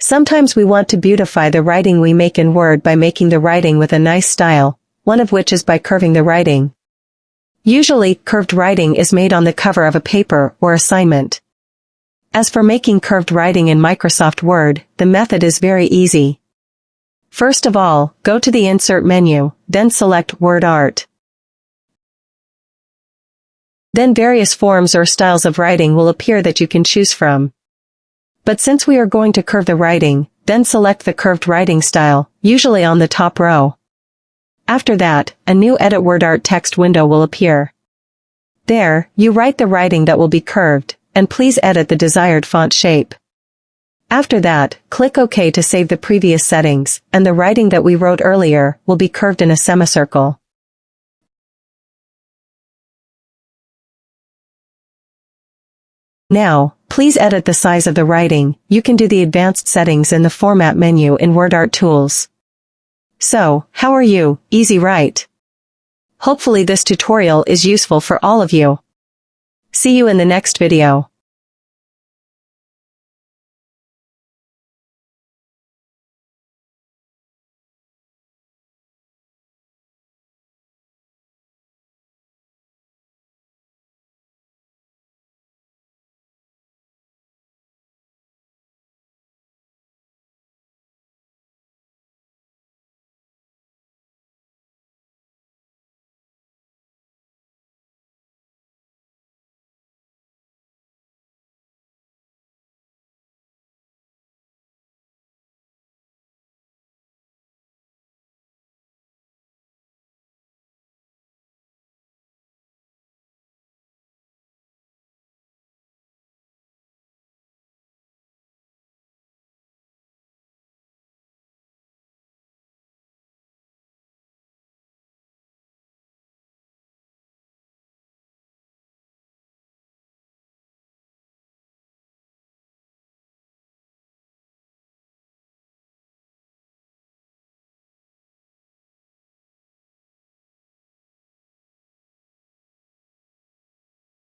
Sometimes we want to beautify the writing we make in Word by making the writing with a nice style, one of which is by curving the writing. Usually, curved writing is made on the cover of a paper or assignment. As for making curved writing in Microsoft Word, the method is very easy. First of all, go to the Insert menu, then select Word Art. Then various forms or styles of writing will appear that you can choose from. But since we are going to curve the writing, then select the curved writing style, usually on the top row. After that, a new Edit Word Art text window will appear. There, you write the writing that will be curved, and please edit the desired font shape. After that, click OK to save the previous settings, and the writing that we wrote earlier will be curved in a semicircle. Now, please edit the size of the writing. You can do the advanced settings in the Format menu in Word Art Tools. So, how are you? Easy, right? Hopefully this tutorial is useful for all of you. See you in the next video.